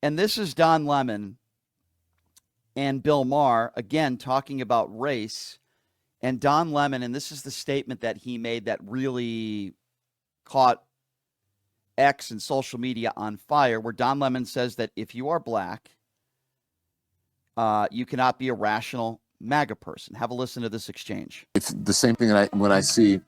And this is Don Lemon and Bill Maher, again, talking about race. And Don Lemon, and this is the statement that he made that really caught X and social media on fire, where Don Lemon says that if you are black, you cannot be a rational MAGA person. Have a listen to this exchange. It's the same thing that when I see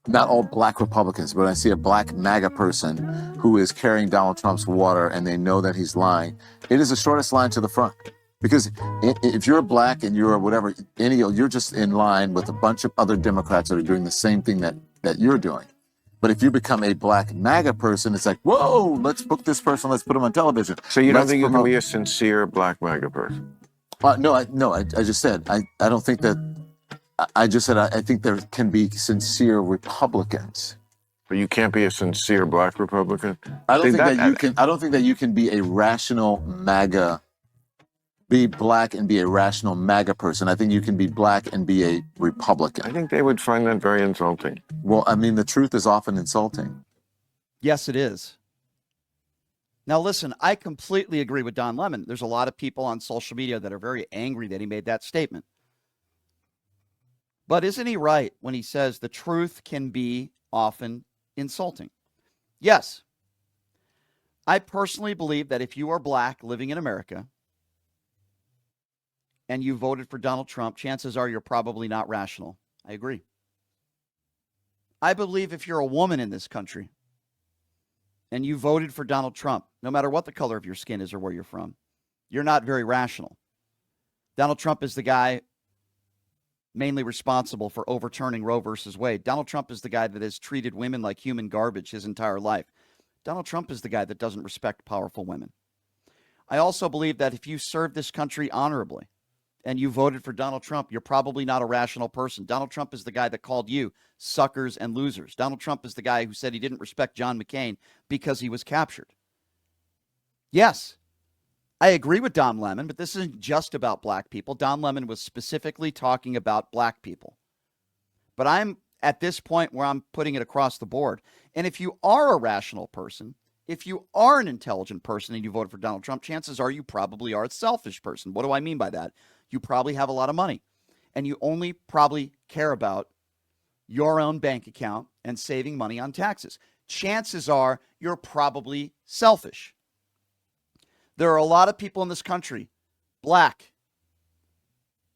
not all black Republicans, but I see a black MAGA person who is carrying Donald Trump's water and they know that he's lying. It is the shortest line to the front. Because if you're black and you're whatever, you're just in line with a bunch of other Democrats that are doing the same thing that you're doing. But if you become a black MAGA person, it's like, whoa, let's book this person, let's put him on television. So you don't think you can be a sincere black MAGA person? No, I just said, I don't think that, I just said, I think there can be sincere Republicans. But you can't be a sincere black Republican? I don't think that you can be a rational MAGA, be black and be a rational MAGA person. I think you can be black and be a Republican. I think they would find that very insulting. Well, I mean, the truth is often insulting. Yes, it is. Now, listen, I completely agree with Don Lemon. There's a lot of people on social media that are very angry that he made that statement. But isn't he right when he says the truth can be often insulting? Yes. I personally believe that if you are black living in America and you voted for Donald Trump, chances are you're probably not rational. I agree. I believe if you're a woman in this country and you voted for Donald Trump, no matter what the color of your skin is or where you're from, you're not very rational. Donald Trump is the guy mainly responsible for overturning Roe versus Wade. Donald Trump is the guy that has treated women like human garbage his entire life. Donald Trump is the guy that doesn't respect powerful women. I also believe that if you serve this country honorably and you voted for Donald Trump, you're probably not a rational person. Donald Trump is the guy that called you suckers and losers. Donald Trump is the guy who said he didn't respect John McCain because he was captured. Yes, I agree with Don Lemon, but this isn't just about black people. Don Lemon was specifically talking about black people. But I'm at this point where I'm putting it across the board. And if you are a rational person, if you are an intelligent person and you voted for Donald Trump, chances are you probably are a selfish person. What do I mean by that? You probably have a lot of money and you only probably care about your own bank account and saving money on taxes. Chances are you're probably selfish. There are a lot of people in this country, black,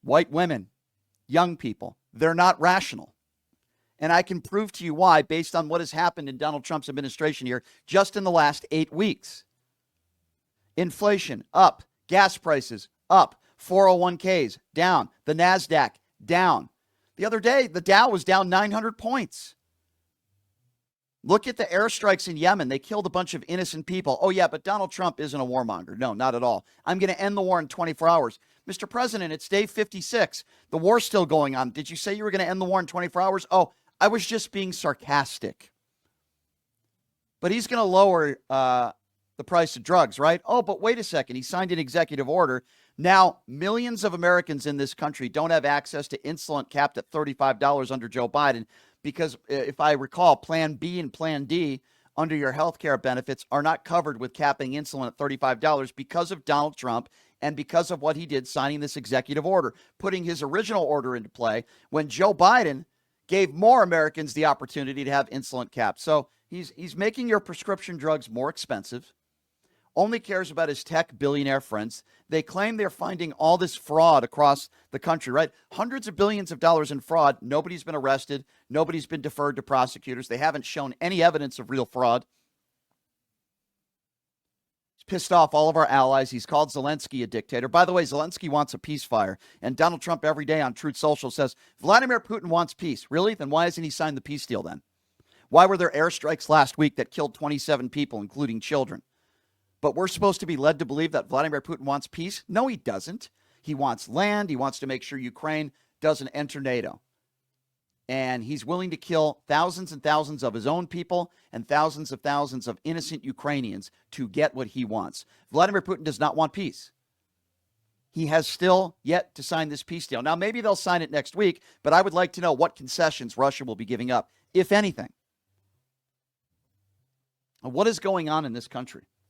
white women, young people. They're not rational. And I can prove to you why based on what has happened in Donald Trump's administration here just in the last 8 weeks. Inflation up, gas prices up, 401ks down, the NASDAQ down. The other day, the Dow was down 900 points. Look at the airstrikes in Yemen. They killed a bunch of innocent people. Oh, yeah, but Donald Trump isn't a warmonger. No, not at all. I'm going to end the war in 24 hours. Mr. President, it's day 56. The war's still going on. Did you say you were going to end the war in 24 hours? Oh, I was just being sarcastic. But he's going to lower the price of drugs, right? Oh, but wait a second. He signed an executive order. Now, millions of Americans in this country don't have access to insulin capped at $35 under Joe Biden. Because if I recall, Plan B and Plan D under your health care benefits are not covered with capping insulin at $35 because of Donald Trump and because of what he did signing this executive order, putting his original order into play when Joe Biden gave more Americans the opportunity to have insulin caps. So he's making your prescription drugs more expensive, only cares about his tech billionaire friends. They claim they're finding all this fraud across the country, right? Hundreds of billions of dollars in fraud. Nobody's been arrested. Nobody's been deferred to prosecutors. They haven't shown any evidence of real fraud. He's pissed off all of our allies. He's called Zelensky a dictator. By the way, Zelensky wants a ceasefire. And Donald Trump every day on Truth Social says, Vladimir Putin wants peace. Really? Then why hasn't he signed the peace deal then? Why were there airstrikes last week that killed 27 people, including children? But we're supposed to be led to believe that Vladimir Putin wants peace? No, he doesn't. He wants land. He wants to make sure Ukraine doesn't enter NATO. And he's willing to kill thousands and thousands of his own people and thousands of innocent Ukrainians to get what he wants. Vladimir Putin does not want peace. He has still yet to sign this peace deal. Now, maybe they'll sign it next week, but I would like to know what concessions Russia will be giving up, if anything. What is going on in this country?